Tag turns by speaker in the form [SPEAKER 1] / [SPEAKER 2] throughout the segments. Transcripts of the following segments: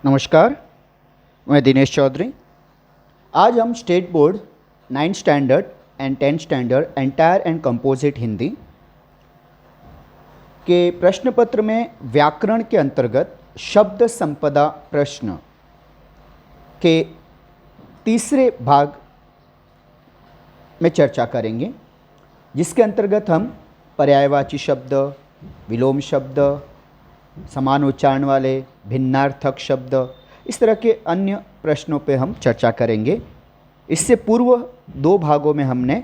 [SPEAKER 1] नमस्कार, मैं दिनेश चौधरी। आज हम state board 9th standard and 10th standard entire and composite Hindi के प्रश्न पत्र में व्याकरण के अंतर्गत शब्द संपदा प्रश्न के तीसरे भाग में चर्चा करेंगे, जिसके अंतर्गत हम पर्यायवाची शब्द, विलोम शब्द, समान उच्चारण वाले भिन्नार्थक शब्द, इस तरह के अन्य प्रश्नों पे हम चर्चा करेंगे। इससे पूर्व दो भागों में हमने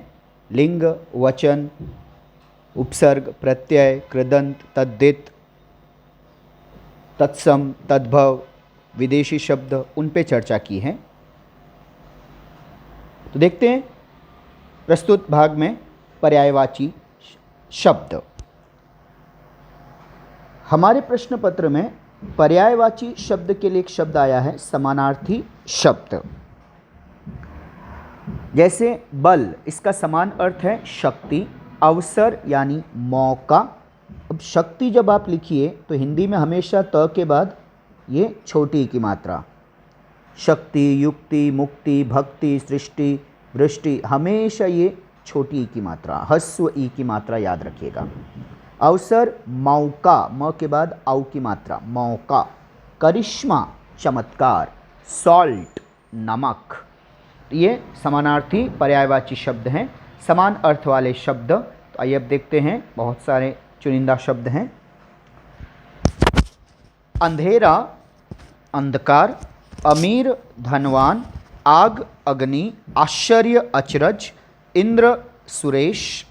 [SPEAKER 1] लिंग, वचन, उपसर्ग, प्रत्यय, कृदंत, तद्धित, तत्सम, तद्भव, विदेशी शब्द, उन पे चर्चा की है। तो देखते हैं प्रस्तुत भाग में पर्यायवाची शब्द। हमारे प्रश्न पत्र में पर्यायवाची शब्द के लिए एक शब्द आया है समानार्थी शब्द। जैसे बल, इसका समान अर्थ है शक्ति, अवसर यानी मौका। अब शक्ति जब आप लिखिए तो हिंदी में हमेशा त के बाद ये छोटी की मात्रा, शक्ति, युक्ति, मुक्ति, भक्ति, सृष्टि, वृष्टि, हमेशा ये छोटी की मात्रा, ह्रस्व ई की मात्रा याद रखिएगा। अवसर मौका, म के बाद औ की मात्रा, मौका। करिश्मा चमत्कार, सॉल्ट नमक। ये समानार्थी पर्यायवाची शब्द हैं, समान अर्थ वाले शब्द। तो आइए अब देखते हैं, बहुत सारे चुनिंदा शब्द हैं। अंधेरा अंधकार, अमीर धनवान, आग अग्नि, आश्चर्य अचरज, इंद्र सुरेश,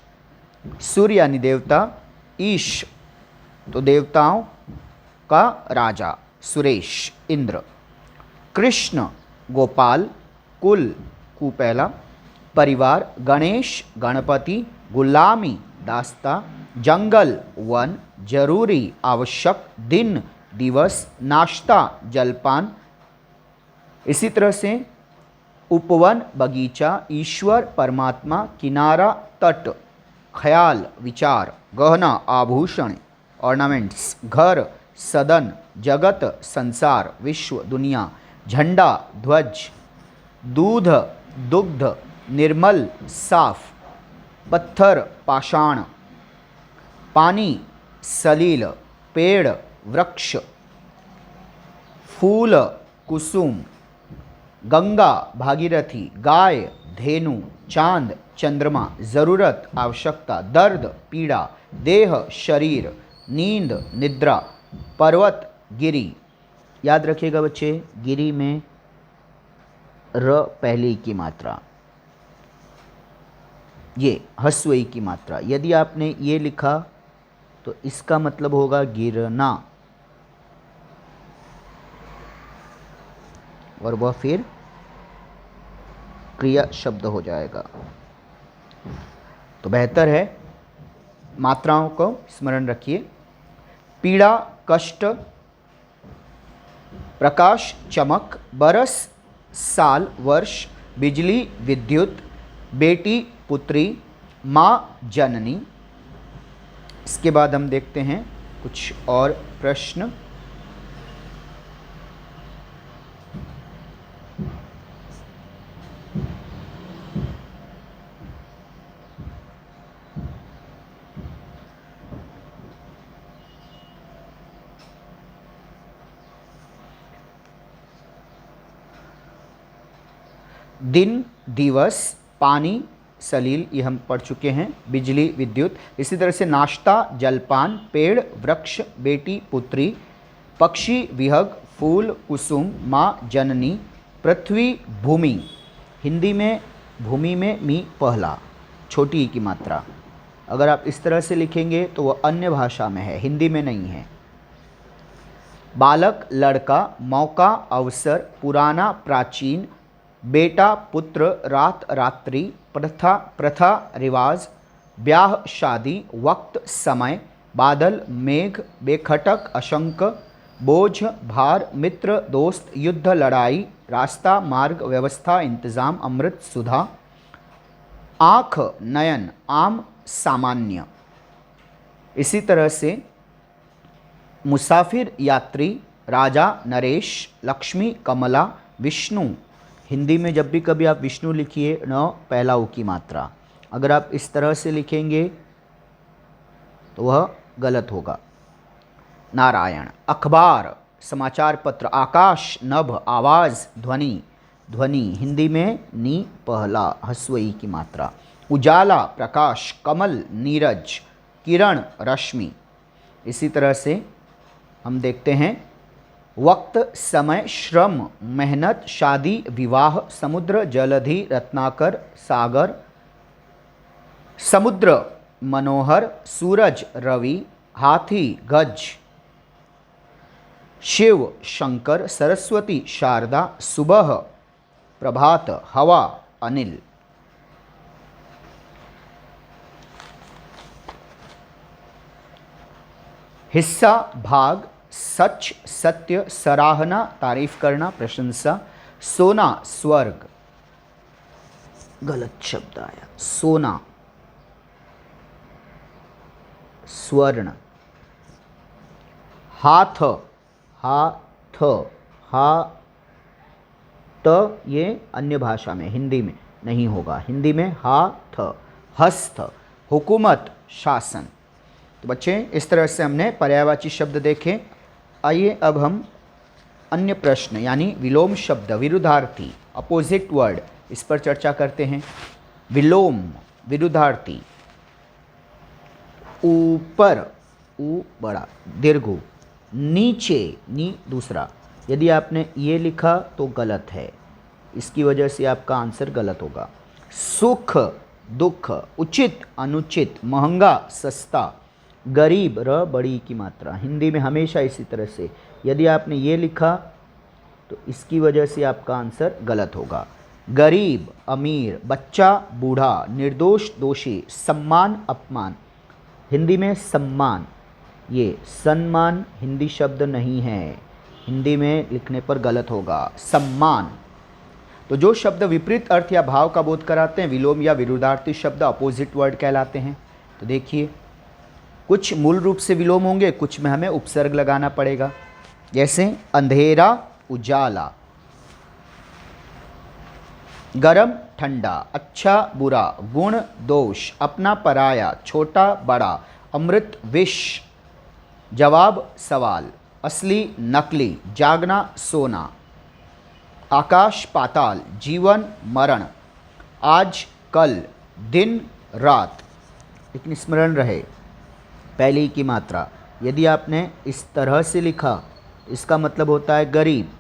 [SPEAKER 1] सूर्य यानी देवता, ईश तो देवताओं का राजा, सुरेश इंद्र, कृष्ण गोपाल, कुल कु पहला, परिवार गणेश गणपति, गुलामी दास्ता, जंगल वन, जरूरी आवश्यक, दिन दिवस, नाश्ता जलपान। इसी तरह से उपवन बगीचा, ईश्वर परमात्मा, किनारा तट, ख्याल विचार, गहना आभूषण ऑर्नामेंट्स, घर सदन, जगत संसार विश्व दुनिया, झंडा ध्वज, दूध दुग्ध, निर्मल साफ, पत्थर पाषाण, पानी सलील, पेड़ वृक्ष, फूल कुसुम, गंगा भागीरथी, गाय धेनु, चांद चंद्रमा, ज़रूरत आवश्यकता, दर्द पीड़ा, देह शरीर, नींद निद्रा, पर्वत गिरी। याद रखिएगा बच्चे, गिरी में र पहली की मात्रा, ये ह्रस्व ई की मात्रा। यदि आपने ये लिखा तो इसका मतलब होगा गिरना, और वह फिर क्रिया शब्द हो जाएगा। तो बेहतर है मात्राओं को स्मरण रखिए। पीड़ा कष्ट, प्रकाश चमक, बरस साल वर्ष, बिजली विद्युत, बेटी पुत्री, माँ जननी। इसके बाद हम देखते हैं कुछ और प्रश्न। दिन दिवस, पानी सलील, ये हम पढ़ चुके हैं, बिजली विद्युत। इसी तरह से नाश्ता जलपान, पेड़ वृक्ष, बेटी पुत्री, पक्षी विहग, फूल कुसुम, माँ जननी, पृथ्वी भूमि। हिंदी में भूमि में मी पहला, छोटी की मात्रा। अगर आप इस तरह से लिखेंगे तो वह अन्य भाषा में है, हिंदी में नहीं है। बालक लड़का, मौका अवसर, पुराना प्राचीन, बेटा पुत्र, रात रात्रि, प्रथा प्रथा रिवाज, ब्याह शादी, वक्त समय, बादल मेघ, बेखटक अशंक, बोझ भार, मित्र दोस्त, युद्ध लड़ाई, रास्ता मार्ग, व्यवस्था इंतज़ाम, अमृत सुधा, आँख नयन, आम सामान्य। इसी तरह से मुसाफिर यात्री, राजा नरेश, लक्ष्मी कमला, विष्णु। हिंदी में जब भी कभी आप विष्णु लिखिए न पहला उ की मात्रा। अगर आप इस तरह से लिखेंगे तो वह गलत होगा। नारायण, अखबार, समाचार पत्र, आकाश, नभ, आवाज़, ध्वनि। ध्वनि हिंदी में नी पहला ह्रस्व ई की मात्रा। उजाला, प्रकाश, कमल, नीरज, किरण, रश्मि। इसी तरह से हम देखते हैं वक्त, समय, श्रम, मेहनत, शादी, विवाह, समुद्र, जलधि, रत्नाकर, सागर, समुद्र, मनोहर, सूरज, रवि, हाथी, गज, शिव, शंकर, सरस्वती, शारदा, सुबह, प्रभात, हवा, अनिल। हिस्सा, भाग, सच, सत्य, सराहना, तारीफ करना, प्रशंसा। सोना, स्वर्ग। गलत शब्द आया, सोना, स्वर्ण। हाथ, हाथ, हा त ये अन्य भाषा में, हिंदी में नहीं होगा। हिंदी में हाथ। हस्त, हुकूमत, शासन। तो बच्चे इस तरह से हमने पर्यायवाची शब्द देखे। आइए अब हम अन्य प्रश्न यानी विलोम शब्द, विरुद्धार्थी, अपोजिट वर्ड, इस पर चर्चा करते हैं। विलोम, विरुद्धार्थी। ऊपर, ऊ बड़ा, दीर्घ। नीचे, नी दूसरा। यदि आपने ये लिखा तो गलत है, इसकी वजह से आपका आंसर गलत होगा। सुख, दुख, उचित, अनुचित, महंगा, सस्ता, गरीब, र बड़ी की मात्रा। हिंदी में हमेशा इसी तरह से यदि आपने ये लिखा तो इसकी वजह से आपका आंसर गलत होगा। गरीब, अमीर, बच्चा, बूढ़ा, निर्दोष, दोषी, सम्मान, अपमान। हिंदी में सम्मान, ये सम्मान हिंदी शब्द नहीं है, हिंदी में लिखने पर गलत होगा। सम्मान। तो जो शब्द विपरीत अर्थ या भाव का बोध कराते हैं, विलोम या विरुद्धार्थी शब्द अपोजिट वर्ड कहलाते हैं। तो देखिए, कुछ मूल रूप से विलोम होंगे, कुछ में हमें उपसर्ग लगाना पड़ेगा। जैसे अंधेरा, उजाला। गरम, ठंडा, अच्छा, बुरा, गुण, दोष, अपना, पराया, छोटा, बड़ा, अमृत, विष, जवाब, सवाल, असली, नकली, जागना, सोना, आकाश, पाताल, जीवन, मरण, आज, कल, दिन, रात। लेकिन स्मरण रहे पहली की मात्रा। यदि आपने इस तरह से लिखा, इसका मतलब होता है गरीब,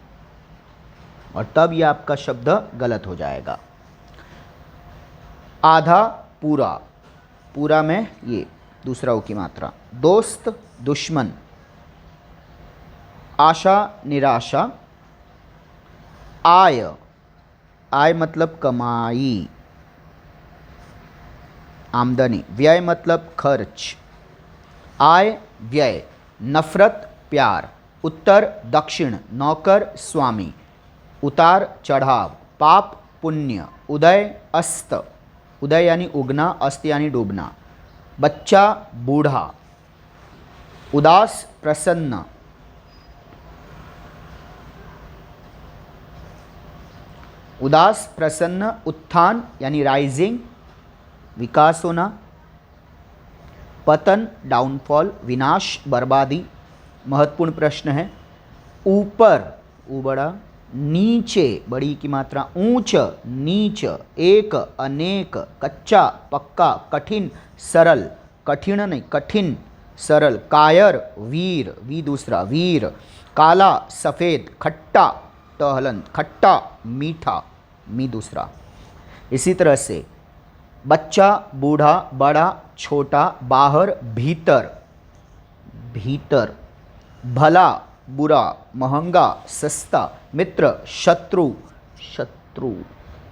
[SPEAKER 1] और तब यह आपका शब्द गलत हो जाएगा। आधा, पूरा, पूरा में ये दूसरा ऊ की मात्रा। दोस्त, दुश्मन, आशा, निराशा, आय, आय मतलब कमाई, आमदनी, व्यय मतलब खर्च, आय, व्यय, नफरत, प्यार, उत्तर, दक्षिण, नौकर, स्वामी, उतार, चढ़ाव, पाप, पुण्य, उदय, अस्त, उदय यानी उगना, अस्त यानी डूबना, बच्चा, बूढ़ा, उदास, प्रसन्न, उदास, प्रसन्न, उत्थान यानी राइजिंग, विकास होना, पतन, डाउनफॉल, विनाश, बर्बादी। महत्वपूर्ण प्रश्न है। ऊपर, ऊ बड़ा, नीचे, बड़ी की मात्रा, ऊंच, नीच, एक, अनेक, कच्चा, पक्का, कठिन, सरल, कठिन नहीं कठिन, सरल, कायर, वीर, वी दूसरा, वीर, काला, सफ़ेद, खट्टा, टहलन, खट्टा, मीठा, मी दूसरा। इसी तरह से बच्चा, बूढ़ा, बड़ा, छोटा, बाहर, भीतर, भीतर, भला, बुरा, महंगा, सस्ता, मित्र, शत्रु, शत्रु,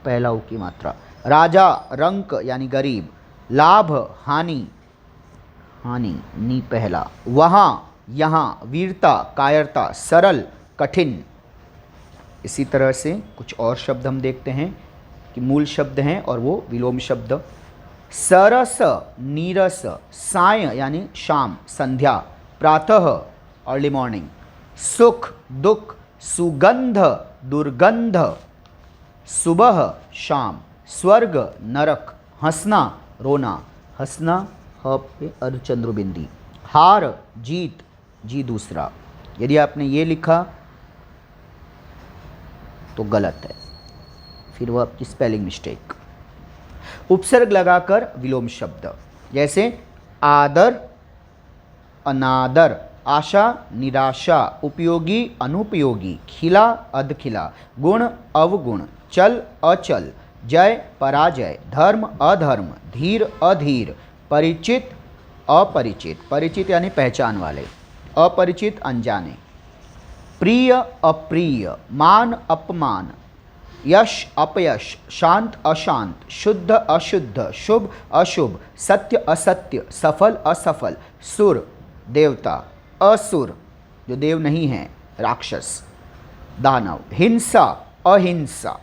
[SPEAKER 1] पहला ऊ की मात्रा, राजा, रंक यानी गरीब, लाभ, हानि, हानि, नी पहला, वहाँ, यहाँ, वीरता, कायरता, सरल, कठिन। इसी तरह से कुछ और शब्द हम देखते हैं कि मूल शब्द हैं और वो विलोम शब्द। सरस, नीरस, साय यानी शाम, संध्या, प्रातः, अर्ली मॉर्निंग, सुख दुख, सुगंध दुर्गंध, सुबह शाम, स्वर्ग नरक, हंसना रोना, हंसना ह पे अर्धचंद्र बिंदी, हार जीत, जी दूसरा। यदि आपने ये लिखा तो गलत है, फिर वो आपकी स्पेलिंग मिस्टेक। उपसर्ग लगाकर विलोम शब्द, जैसे आदर अनादर, आशा निराशा, उपयोगी अनुपयोगी, खिला अधखिला, गुण अवगुण, चल अचल, जय पराजय, धर्म अधर्म, धीर अधीर, परिचित अपरिचित, परिचित यानी पहचान वाले, अपरिचित अनजाने, प्रिय अप्रिय, मान अपमान, यश अपयश, शांत अशांत, शुद्ध अशुद्ध, शुभ अशुभ, सत्य असत्य, सफल असफल, सुर देवता, असुर जो देव नहीं है राक्षस दानव, हिंसा अहिंसा।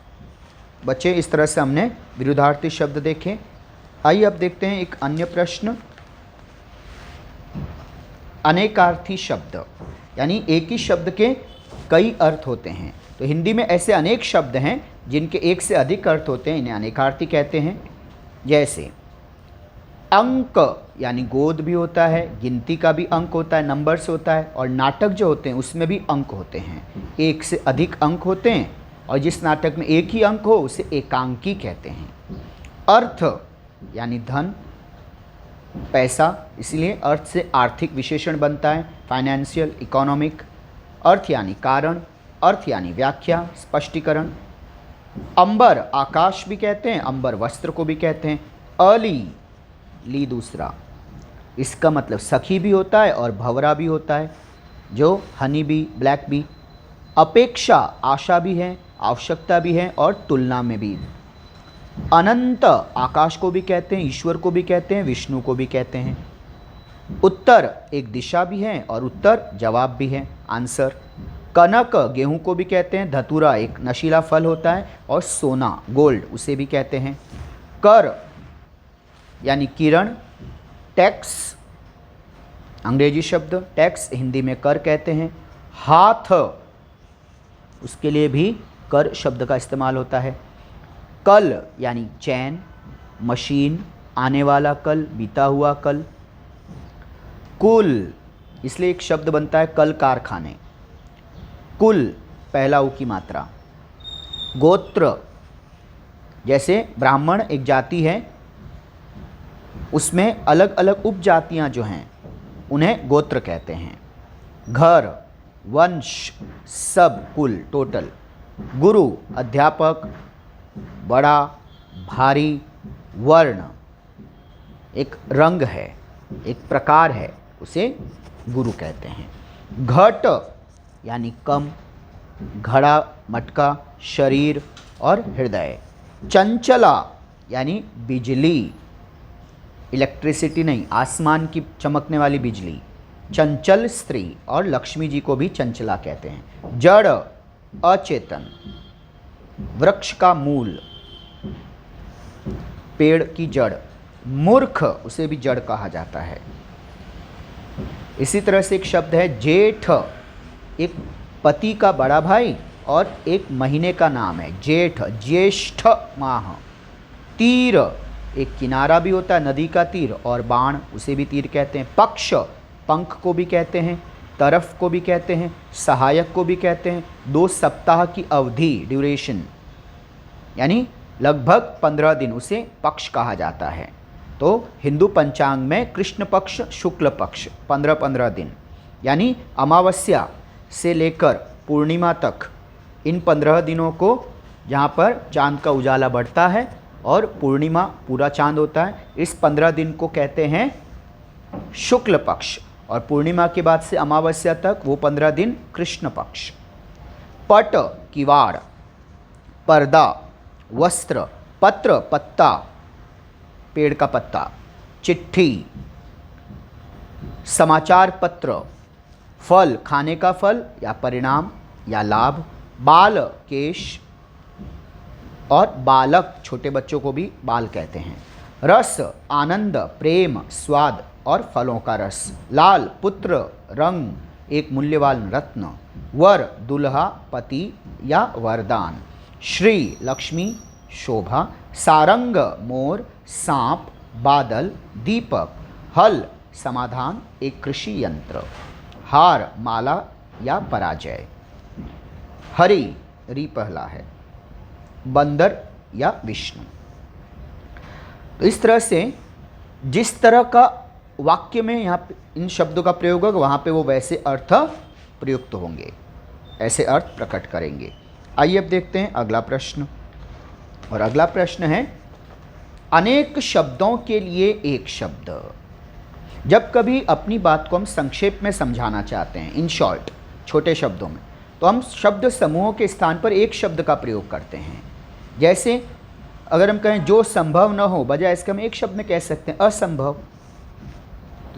[SPEAKER 1] बच्चे इस तरह से हमने विरुद्धार्थी शब्द देखे। आइए अब देखते हैं एक अन्य प्रश्न। अनेकार्थी शब्द, यानी एक ही शब्द के कई अर्थ होते हैं। तो हिंदी में ऐसे अनेक शब्द हैं जिनके एक से अधिक अर्थ होते हैं, इन्हें अनेकार्थी कहते हैं। जैसे अंक यानी गोद भी होता है, गिनती का भी अंक होता है, नंबर्स होता है, और नाटक जो होते हैं उसमें भी अंक होते हैं, एक से अधिक अंक होते हैं, और जिस नाटक में एक ही अंक हो उसे एकांकी कहते हैं। अर्थ यानी धन पैसा, इसलिए अर्थ से आर्थिक विशेषण बनता है, फाइनेंशियल इकोनॉमिक। अर्थ यानी कारण, अर्थ यानी व्याख्या स्पष्टीकरण। अंबर आकाश भी कहते हैं, अंबर वस्त्र को भी कहते हैं। अली ली दूसरा, इसका मतलब सखी भी होता है और भंवरा भी होता है, जो हनी बी ब्लैक बी। अपेक्षा आशा भी है, आवश्यकता भी है, और तुलना में भी। अनंत आकाश को भी कहते हैं, ईश्वर को भी कहते हैं, विष्णु को भी कहते हैं। उत्तर एक दिशा भी है और उत्तर जवाब भी है, आंसर। कनक गेहूं को भी कहते हैं, धतूरा एक नशीला फल होता है, और सोना गोल्ड उसे भी कहते हैं। कर यानी किरण, टैक्स अंग्रेजी शब्द, टैक्स हिंदी में कर कहते हैं। हाथ उसके लिए भी कर शब्द का इस्तेमाल होता है। कल यानी चैन, मशीन आने वाला कल, बीता हुआ कल। कुल इसलिए एक शब्द बनता है कल कारखाने, कुल पहला उ की मात्रा। गोत्र जैसे ब्राह्मण एक जाति है, उसमें अलग अलग उपजातियां जो हैं उन्हें गोत्र कहते हैं। घर वंश सब कुल टोटल। गुरु अध्यापक, बड़ा भारी, वर्ण एक रंग है, एक प्रकार है, उसे गुरु कहते हैं। घट यानी कम, घड़ा मटका, शरीर और हृदय। चंचला यानी बिजली, इलेक्ट्रिसिटी नहीं, आसमान की चमकने वाली बिजली। चंचल स्त्री, और लक्ष्मी जी को भी चंचला कहते हैं। जड़ अचेतन, वृक्ष का मूल, पेड़ की जड़। मूर्ख उसे भी जड़ कहा जाता है। इसी तरह से एक शब्द है जेठ, एक पति का बड़ा भाई और एक महीने का नाम है जेठ, ज्येष्ठ माह। तीर एक किनारा भी होता है, नदी का तीर, और बाण उसे भी तीर कहते हैं। पक्ष पंख को भी कहते हैं, तरफ को भी कहते हैं, सहायक को भी कहते हैं। 2 सप्ताह की अवधि ड्यूरेशन यानी लगभग 15 दिन उसे पक्ष कहा जाता है। तो हिंदू पंचांग में कृष्ण पक्ष शुक्ल पक्ष 15-15 दिन, यानी अमावस्या से लेकर पूर्णिमा तक, इन 15 दिनों को जहाँ पर चांद का उजाला बढ़ता है और पूर्णिमा पूरा चांद होता है, इस 15 दिन को कहते हैं शुक्ल पक्ष, और पूर्णिमा के बाद से अमावस्या तक वो 15 दिन कृष्ण पक्ष। पट किवाड़, पर्दा वस्त्र, पत्र पत्ता पेड़ का पत्ता, चिट्ठी समाचार पत्र, फल खाने का फल या परिणाम या लाभ, बाल केश, और बालक छोटे बच्चों को भी बाल कहते हैं। रस आनंद प्रेम स्वाद और फलों का रस। लाल पुत्र रंग एक मूल्यवान रत्न। वर दुल्हा पति या वरदान, श्री लक्ष्मी शोभा, सारंग मोर, सांप बादल, दीपक, हल समाधान एक कृषि यंत्र, हार माला या पराजय, हरि री पहला है, बंदर या विष्णु। तो इस तरह से जिस तरह का वाक्य में यहाँ पे इन शब्दों का प्रयोग होगा वहाँ पे वो वैसे अर्थ प्रयुक्त होंगे, ऐसे अर्थ प्रकट करेंगे। आइए अब देखते हैं अगला प्रश्न। और अगला प्रश्न है अनेक शब्दों के लिए एक शब्द। जब कभी अपनी बात को हम संक्षेप में समझाना चाहते हैं, इन शॉर्ट, छोटे शब्दों में, तो हम शब्द समूहों के स्थान पर एक शब्द का प्रयोग करते हैं। जैसे अगर हम कहें जो संभव न हो, बजाय इसके हम एक शब्द में कह सकते हैं असंभव।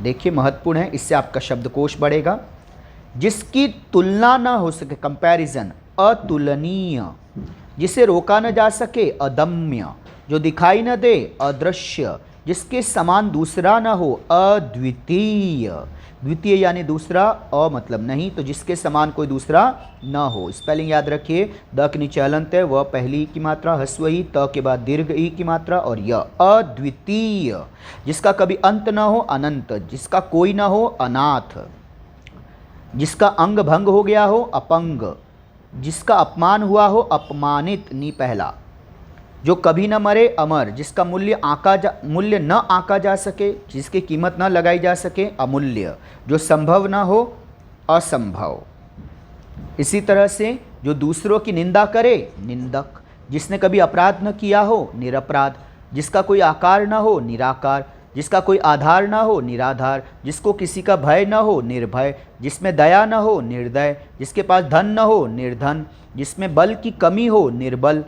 [SPEAKER 1] देखिए महत्वपूर्ण है, इससे आपका शब्दकोश बढ़ेगा। जिसकी तुलना ना हो सके, कंपैरिजन, अतुलनीय। जिसे रोका न जा सके, अदम्य। जो दिखाई न दे, अदृश्य। जिसके समान दूसरा न हो, अद्वितीय। द्वितीय यानी दूसरा, अ मतलब नहीं, तो जिसके समान कोई दूसरा न हो। स्पेलिंग याद रखिए, द के नीचे हलंत है, व पहली ई की मात्रा, हस्व ई, त के बाद दीर्घ ई की मात्रा और य। अद्वितीय। जिसका कभी अंत न हो, अनंत। जिसका कोई न हो, अनाथ। जिसका अंग भंग हो गया हो, अपंग। जिसका अपमान हुआ हो, अपमानित, नी पहला। जो कभी न मरे, अमर। जिसका मूल्य न आंका जा सके, जिसकी कीमत न लगाई जा सके, अमूल्य। जो संभव न हो, असंभव। इसी तरह से जो दूसरों की निंदा करे, निंदक। जिसने कभी अपराध न किया हो, निरपराध। जिसका कोई आकार न हो, निराकार। जिसका कोई आधार न हो, निराधार। जिसको किसी का भय न हो, निर्भय। जिसमें दया न हो, निर्दय। जिसके पास धन न हो, निर्धन। जिसमें बल की कमी हो, निर्बल।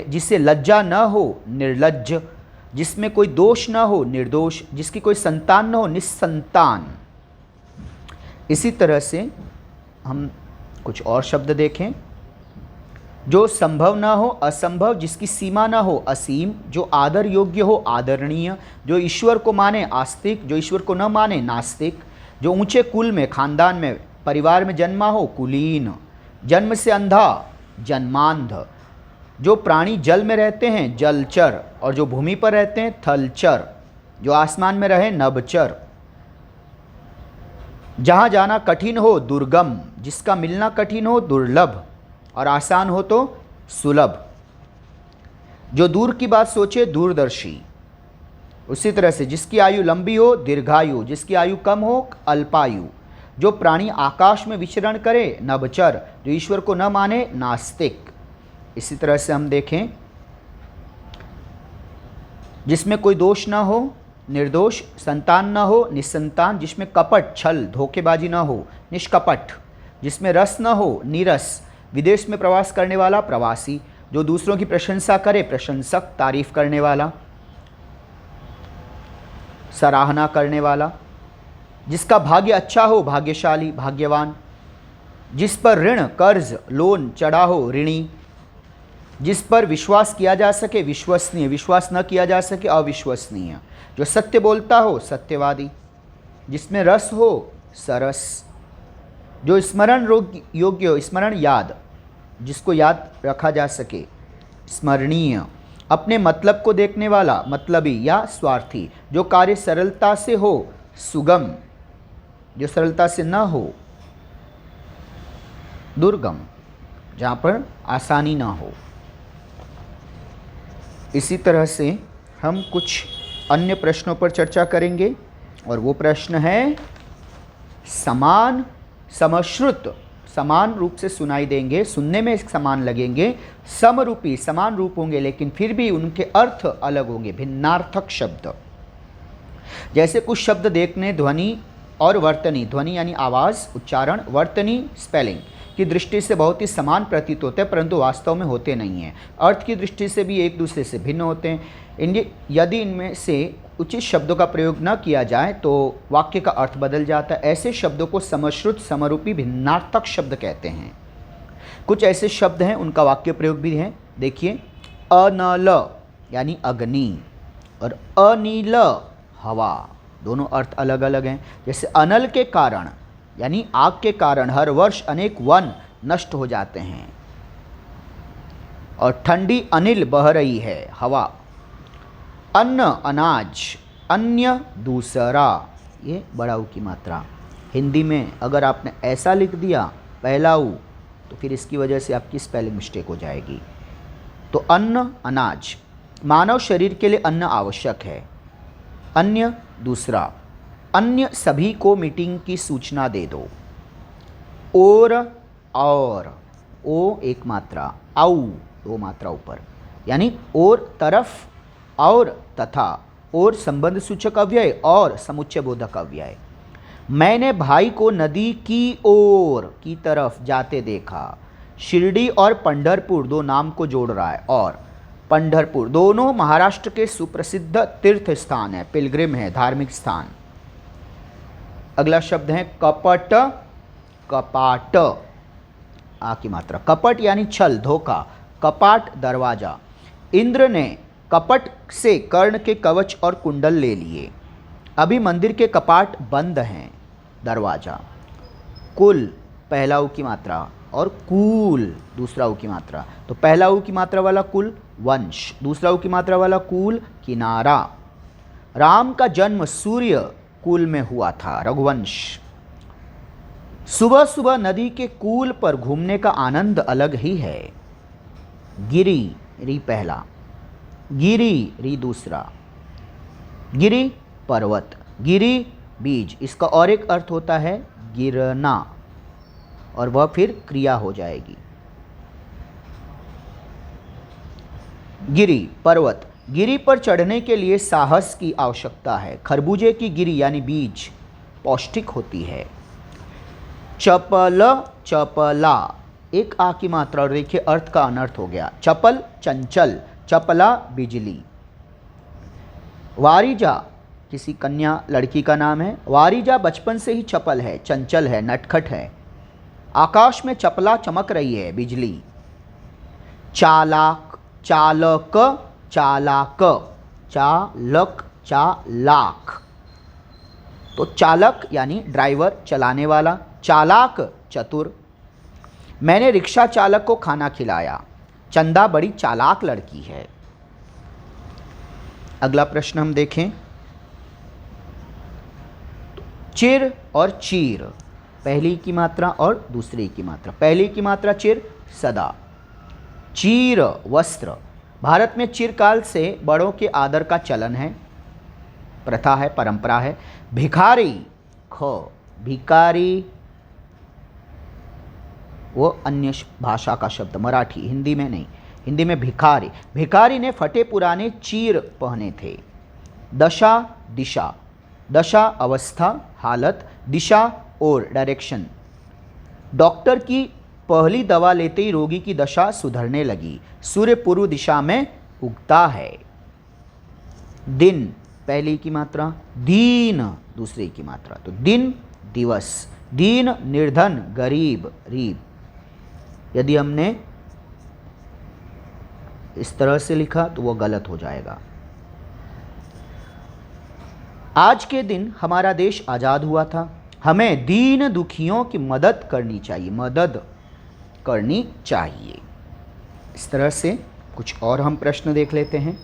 [SPEAKER 1] जिसे लज्जा न हो, निर्लज्ज। जिसमें कोई दोष न हो, निर्दोष। जिसकी कोई संतान न हो, निस्संतान। इसी तरह से हम कुछ और शब्द देखें। जो संभव न हो, असंभव। जिसकी सीमा न हो, असीम। जो आदर योग्य हो, आदरणीय। जो ईश्वर को माने, आस्तिक। जो ईश्वर को न माने, नास्तिक। जो ऊंचे कुल में, खानदान में, परिवार में जन्मा हो, कुलीन। जन्म से अंधा, जन्मांध। जो प्राणी जल में रहते हैं, जलचर। और जो भूमि पर रहते हैं, थलचर। जो आसमान में रहे, नभचर। जहाँ जाना कठिन हो, दुर्गम। जिसका मिलना कठिन हो, दुर्लभ। और आसान हो तो सुलभ। जो दूर की बात सोचे, दूरदर्शी। उसी तरह से जिसकी आयु लंबी हो, दीर्घायु। जिसकी आयु कम हो, अल्पायु। जो प्राणी आकाश में विचरण करे, नभचर। जो ईश्वर को न माने, नास्तिक। इसी तरह से हम देखें, जिसमें कोई दोष न हो, निर्दोष। संतान न हो, निस्संतान। जिसमें कपट, छल, धोखेबाजी न हो, निष्कपट। जिसमें रस न हो, नीरस। विदेश में प्रवास करने वाला, प्रवासी। जो दूसरों की प्रशंसा करे, प्रशंसक, तारीफ करने वाला, सराहना करने वाला। जिसका भाग्य अच्छा हो, भाग्यशाली, भाग्यवान। जिस पर ऋण, कर्ज, लोन चढ़ा हो, ऋणी। जिस पर विश्वास किया जा सके, विश्वसनीय। विश्वास न किया जा सके, अविश्वसनीय। जो सत्य बोलता हो, सत्यवादी। जिसमें रस हो, सरस। जो स्मरण योग्य हो, स्मरण याद। जिसको याद रखा जा सके, स्मरणीय। अपने मतलब को देखने वाला, मतलबी या स्वार्थी। जो कार्य सरलता से हो, सुगम। जो सरलता से न हो, दुर्गम। जहाँ पर आसानी ना हो। इसी तरह से हम कुछ अन्य प्रश्नों पर चर्चा करेंगे। और वो प्रश्न है समान, समश्रुत। समान रूप से सुनाई देंगे, सुनने में समान लगेंगे, समरूपी, समान रूप होंगे, लेकिन फिर भी उनके अर्थ अलग होंगे, भिन्नार्थक शब्द। जैसे कुछ शब्द देखने, ध्वनि और वर्तनी, ध्वनि यानी आवाज़, उच्चारण, वर्तनी स्पेलिंग की दृष्टि से बहुत ही समान प्रतीत होते हैं, परंतु वास्तव में होते नहीं हैं। अर्थ की दृष्टि से भी एक दूसरे से भिन्न होते हैं। यदि इनमें से उचित शब्दों का प्रयोग न किया जाए तो वाक्य का अर्थ बदल जाता है। ऐसे शब्दों को समश्रुत, समरूपी, भिन्नार्थक शब्द कहते हैं। कुछ ऐसे शब्द हैं, उनका वाक्य प्रयोग भी है। देखिए, अनल यानी अग्नि और अनील हवा, दोनों अर्थ अलग अलग हैं। जैसे अनल के कारण यानी आग के कारण हर वर्ष अनेक वन नष्ट हो जाते हैं। और ठंडी अनिल बह रही है, हवा। अन्न अनाज, अन्य दूसरा, ये बड़ा ऊ की मात्रा। हिंदी में अगर आपने ऐसा लिख दिया पहला ऊ, तो फिर इसकी वजह से आपकी स्पेलिंग मिस्टेक हो जाएगी। तो अन्न अनाज, मानव शरीर के लिए अन्न आवश्यक है। अन्य दूसरा, अन्य सभी को मीटिंग की सूचना दे दो। और ओ एक मात्रा, आउ दो मात्रा ऊपर, यानी और तरफ और तथा, और संबंध सूचक अव्यय और समुच्चय बोधक अव्यय। मैंने भाई को नदी की ओर की तरफ जाते देखा। शिरडी और पंढरपुर दो नाम को जोड़ रहा है। और पंढरपुर दोनों महाराष्ट्र के सुप्रसिद्ध तीर्थ स्थान है, पिलग्रिम है, धार्मिक स्थान। अगला शब्द है कपट, कपाट, आ की मात्रा। कपट यानी छल, धोखा। कपाट दरवाजा। इंद्र ने कपट से कर्ण के कवच और कुंडल ले लिए। अभी मंदिर के कपाट बंद हैं, दरवाजा। कुल, पहला ऊ की मात्रा, और कूल दूसरा ऊ की मात्रा। तो पहला ऊ की मात्रा वाला कुल वंश, दूसरा ऊ की मात्रा वाला कूल किनारा। राम का जन्म सूर्य कुल में हुआ था, रघुवंश। सुबह सुबह नदी के कूल पर घूमने का आनंद अलग ही है। गिरी, री पहला, गिरी री दूसरा। गिरी पर्वत, गिरी बीज, इसका और एक अर्थ होता है गिरना, और वह फिर क्रिया हो जाएगी। गिरी पर्वत, गिरी पर चढ़ने के लिए साहस की आवश्यकता है। खरबूजे की गिरी यानी बीज पौष्टिक होती है। चपल, चपला, एक आ की मात्रा, और देखिए अर्थ का अनर्थ हो गया। चपल चंचल, चपला बिजली। वारिजा किसी कन्या लड़की का नाम है। वारिजा बचपन से ही चपल है, चंचल है, नटखट है। आकाश में चपला चमक रही है, बिजली। चालाक, चालक, चालाक, चालक, चालाक। तो चालक यानी ड्राइवर, चलाने वाला। चालाक चतुर। मैंने रिक्शा चालक को खाना खिलाया। चंदा बड़ी चालाक लड़की है। अगला प्रश्न हम देखें। चिर और चीर, पहली की मात्रा और दूसरी की मात्रा। पहली की मात्रा चिर, सदा। चीर वस्त्र। भारत में चिरकाल से बड़ों के आदर का चलन है, प्रथा है, परंपरा है। भिखारी, ख, भिकारी वो अन्य भाषा का शब्द, मराठी, हिंदी में नहीं। हिंदी में भिखारी। भिखारी ने फटे पुराने चीर पहने थे। दशा दिशा, दशा अवस्था, हालत, दिशा और डायरेक्शन। डॉक्टर की पहली दवा लेते ही रोगी की दशा सुधरने लगी। सूर्य पूर्व दिशा में उगता है। दिन, पहली की मात्रा, दीन दूसरी की मात्रा। तो दिन दिवस। दीन निर्धन, गरीब, रीब। यदि हमने इस तरह से लिखा तो वो गलत हो जाएगा। आज के दिन हमारा देश आज़ाद हुआ था। हमें दीन दुखियों की मदद करनी चाहिए, मदद करनी चाहिए। इस तरह से कुछ और हम प्रश्न देख लेते हैं।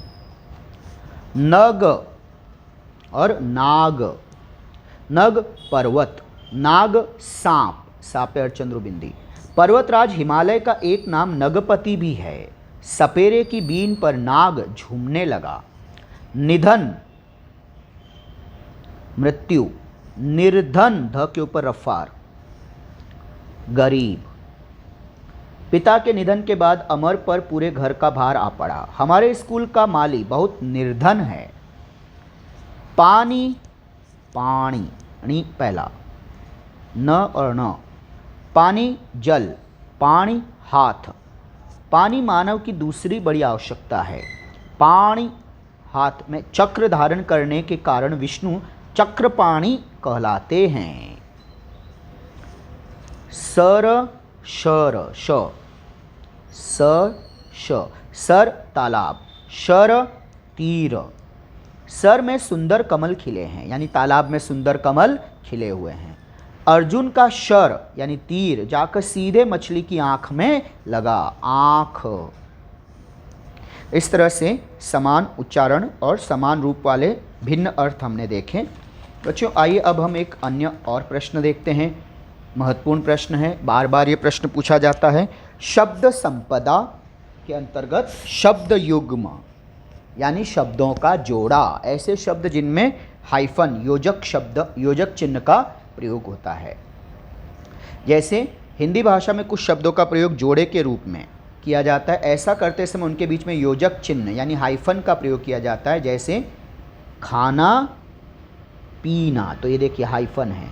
[SPEAKER 1] नग और नाग। नग पर्वत, नाग सांप, सापे अर्चंद्र बिंदी। पर्वतराज हिमालय का एक नाम नगपति भी है। सपेरे की बीन पर नाग झूमने लगा। निधन मृत्यु। निर्धन, ध के ऊपर रफ्फार, गरीब। पिता के निधन के बाद अमर पर पूरे घर का भार आ पड़ा। हमारे स्कूल का माली बहुत निर्धन है। पानी, पानी, णी पहला, न और न। पानी जल, पानी हाथ। पानी मानव की दूसरी बड़ी आवश्यकता है। पानी हाथ में चक्र धारण करने के कारण विष्णु चक्रपाणी कहलाते हैं। सर, शर, श, सर, श, सर तालाब, शर तीर। सर में सुंदर कमल खिले हैं, यानी तालाब में सुंदर कमल खिले हुए हैं। अर्जुन का शर यानी तीर जाकर सीधे मछली की आंख में लगा, आंख। इस तरह से समान उच्चारण और समान रूप वाले भिन्न अर्थ हमने देखे। बच्चों आइए अब हम एक अन्य और प्रश्न देखते हैं। महत्वपूर्ण प्रश्न है, बार बार ये प्रश्न पूछा जाता है। शब्द संपदा के अंतर्गत शब्द युग्म यानी शब्दों का जोड़ा, ऐसे शब्द जिनमें हाइफन योजक चिन्ह का प्रयोग होता है। जैसे हिंदी भाषा में कुछ शब्दों का प्रयोग जोड़े के रूप में किया जाता है, ऐसा करते समय उनके बीच में योजक चिन्ह यानी हाइफन का प्रयोग किया जाता है। जैसे खाना पीना, तो ये देखिए हाइफन है।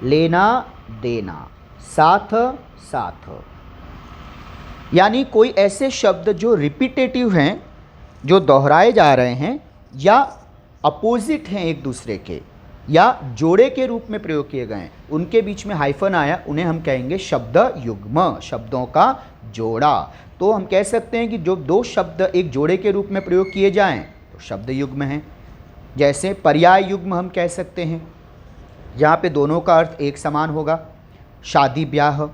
[SPEAKER 1] लेना देना, साथ साथ, यानी कोई ऐसे शब्द जो रिपीटेटिव हैं, जो दोहराए जा रहे हैं या अपोजिट हैं एक दूसरे के, या जोड़े के रूप में प्रयोग किए गए हैं, उनके बीच में हाइफन आया, उन्हें हम कहेंगे शब्द युग्म, शब्दों का जोड़ा। तो हम कह सकते हैं कि जो दो शब्द एक जोड़े के रूप में प्रयोग किए जाएं तो शब्द युग्म हैं। जैसे पर्याय युग्म हम कह सकते हैं, जहाँ पे दोनों का अर्थ एक समान होगा। शादी ब्याह,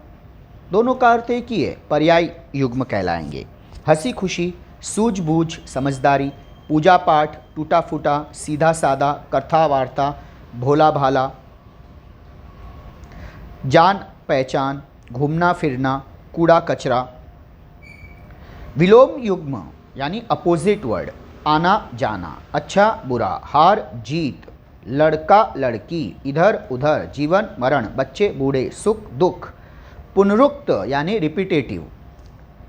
[SPEAKER 1] दोनों का अर्थ एक ही है, पर्याय युग्म कहलाएंगे। हंसी खुशी, सूझबूझ समझदारी, पूजा पाठ, टूटा फूटा, सीधा सादा, कथा वार्ता, भोला भाला, जान पहचान, घूमना फिरना, कूड़ा कचरा। विलोम युग्म यानी अपोजिट वर्ड, आना जाना, अच्छा बुरा, हार जीत, लड़का लड़की, इधर उधर, जीवन मरण, बच्चे बूढ़े, सुख दुख। पुनरुक्त यानी रिपीटेटिव,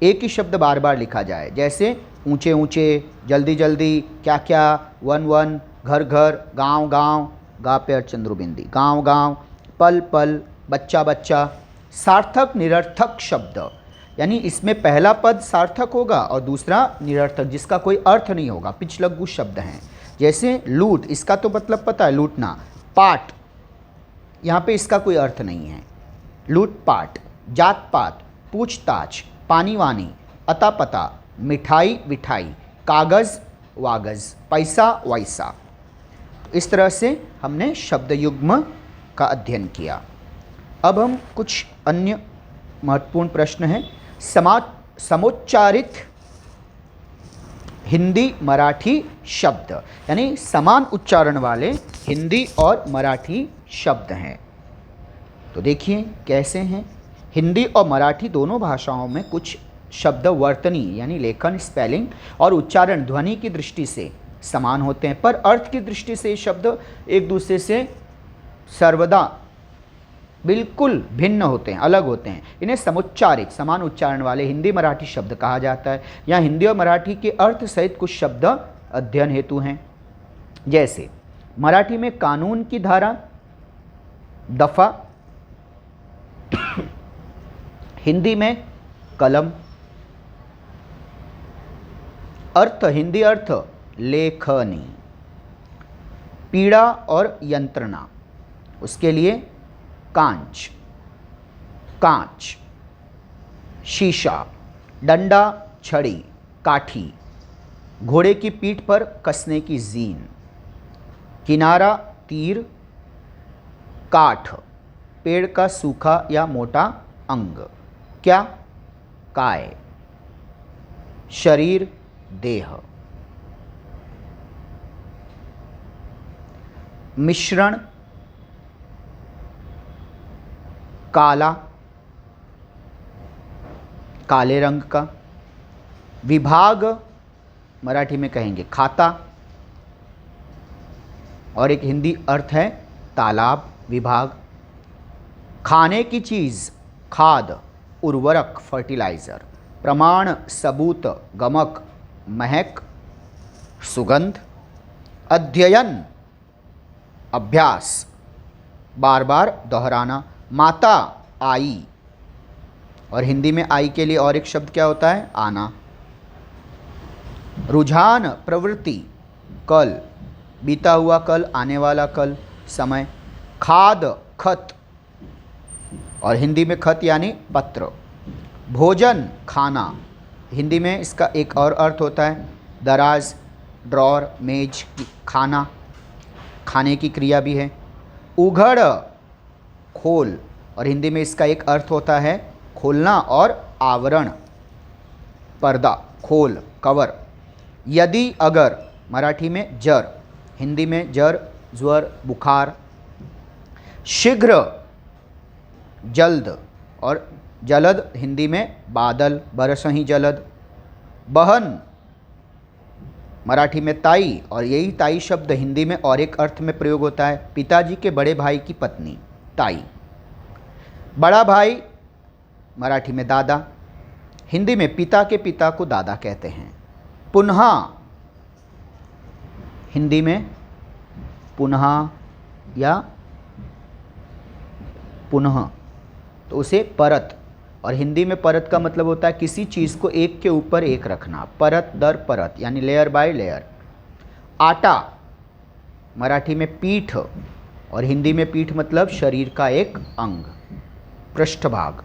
[SPEAKER 1] एक ही शब्द बार बार लिखा जाए। जैसे ऊंचे ऊंचे, जल्दी जल्दी, क्या क्या, वन वन, घर घर, गांव गांव, गा पे चंद्रबिंदी, गांव गांव, पल पल, बच्चा बच्चा। सार्थक निरर्थक शब्द यानी इसमें पहला पद सार्थक होगा और दूसरा निरर्थक, जिसका कोई अर्थ नहीं होगा, पिछलग्गु शब्द हैं। जैसे लूट, इसका तो मतलब पता है लूटना। पाट, यहाँ पे इसका कोई अर्थ नहीं है, लूट पाट। जात पात, पूछताछ, पानी वानी, अता पता, मिठाई विठाई, कागज़ वागज़, पैसा वैसा। इस तरह से हमने शब्द युग्म का अध्ययन किया। अब हम कुछ अन्य महत्वपूर्ण प्रश्न हैं। समोच्चारित हिंदी मराठी शब्द यानी समान उच्चारण वाले हिंदी और मराठी शब्द हैं। तो देखिए कैसे हैं। हिंदी और मराठी दोनों भाषाओं में कुछ शब्द वर्तनी यानी लेखन, स्पेलिंग और उच्चारण ध्वनि की दृष्टि से समान होते हैं, पर अर्थ की दृष्टि से ये शब्द एक दूसरे से सर्वदा बिल्कुल भिन्न होते हैं, अलग होते हैं। इन्हें समुच्चारित समान उच्चारण वाले हिंदी मराठी शब्द कहा जाता है। यहाँ हिंदी और मराठी के अर्थ सहित कुछ शब्द अध्ययन हेतु हैं। जैसे मराठी में कानून की धारा, दफा, हिंदी में कलम। अर्थ, हिंदी अर्थ लेखनी। पीड़ा और यंत्रणा, उसके लिए कांच, कांच। शीशा, डंडा, छड़ी, काठी। घोड़े की पीठ पर कसने की जीन। किनारा, तीर। काठ, पेड़ का सूखा या मोटा अंग। क्या? काय। शरीर, देह। मिश्रण, काला, काले रंग का। विभाग, मराठी में कहेंगे खाता, और एक हिंदी अर्थ है तालाब, विभाग। खाने की चीज़, खाद, उर्वरक, फर्टिलाइज़र। प्रमाण, सबूत, गमक, महक, सुगंध। अध्ययन, अभ्यास, बार बार दोहराना। माता, आई, और हिंदी में आई के लिए और एक शब्द क्या होता है? आना। रुझान, प्रवृत्ति, कल, बीता हुआ कल, आने वाला कल, समय। खाद, खत, और हिंदी में खत यानी पत्र। भोजन, खाना, हिंदी में इसका एक और अर्थ होता है दराज, ड्रॉर, मेज, खाना, खाने की क्रिया भी है। उघड़, खोल, और हिंदी में इसका एक अर्थ होता है खोलना और आवरण, पर्दा, खोल, कवर। यदि अगर मराठी में जर, हिंदी में जर, ज्वर, बुखार। शीघ्र, जल्द, और जलद हिंदी में बादल, बरसहीं जलद। बहन मराठी में ताई, और यही ताई शब्द हिंदी में और एक अर्थ में प्रयोग होता है, पिताजी के बड़े भाई की पत्नी, ताई। बड़ा भाई मराठी में दादा, हिंदी में पिता के पिता को दादा कहते हैं। पुनः हिंदी में पुनः या पुनः, तो उसे परत, और हिंदी में परत का मतलब होता है किसी चीज़ को एक के ऊपर एक रखना, परत दर परत, यानी लेयर बाय लेयर। आटा मराठी में पीठ, और हिंदी में पीठ मतलब शरीर का एक अंग, पृष्ठभाग।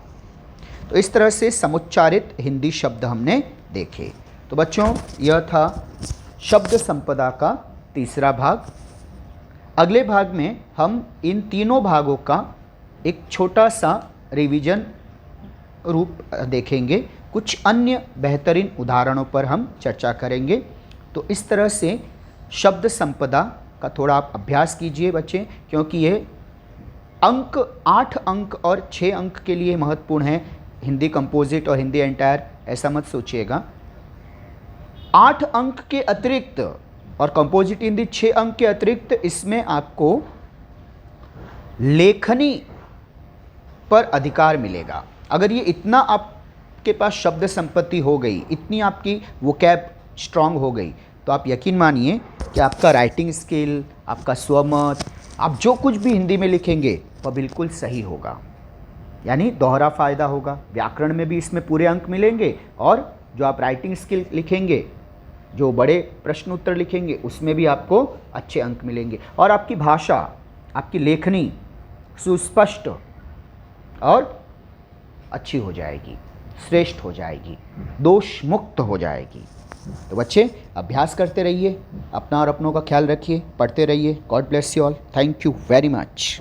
[SPEAKER 1] तो इस तरह से समुच्चारित हिंदी शब्द हमने देखे। तो बच्चों, यह था शब्द संपदा का तीसरा भाग। अगले भाग में हम इन तीनों भागों का एक छोटा सा रिवीजन रूप देखेंगे, कुछ अन्य बेहतरीन उदाहरणों पर हम चर्चा करेंगे। तो इस तरह से शब्द संपदा का थोड़ा आप अभ्यास कीजिए बच्चे, क्योंकि ये अंक 8 अंक और 6 अंक के लिए महत्वपूर्ण है। हिंदी कंपोजिट और हिंदी एंटायर ऐसा मत सोचिएगा। 8 अंक के अतिरिक्त और कंपोजिट हिंदी 6 अंक के अतिरिक्त इसमें आपको लेखनी पर अधिकार मिलेगा। अगर ये इतना आपके पास शब्द संपत्ति हो गई, इतनी आपकी वोकैब स्ट्रांग हो गई, तो आप यकीन मानिए कि आपका राइटिंग स्किल, आपका स्वमत, आप जो कुछ भी हिंदी में लिखेंगे वह बिल्कुल सही होगा, यानी दोहरा फ़ायदा होगा। व्याकरण में भी इसमें पूरे अंक मिलेंगे, और जो आप राइटिंग स्किल लिखेंगे, जो बड़े प्रश्न उत्तर लिखेंगे, उसमें भी आपको अच्छे अंक मिलेंगे। और आपकी भाषा, आपकी लेखनी सुस्पष्ट और अच्छी हो जाएगी, श्रेष्ठ हो जाएगी, दोष मुक्त हो जाएगी। तो बच्चे, अभ्यास करते रहिए, अपना और अपनों का ख्याल रखिए, पढ़ते रहिए। God bless you all. Thank you very much.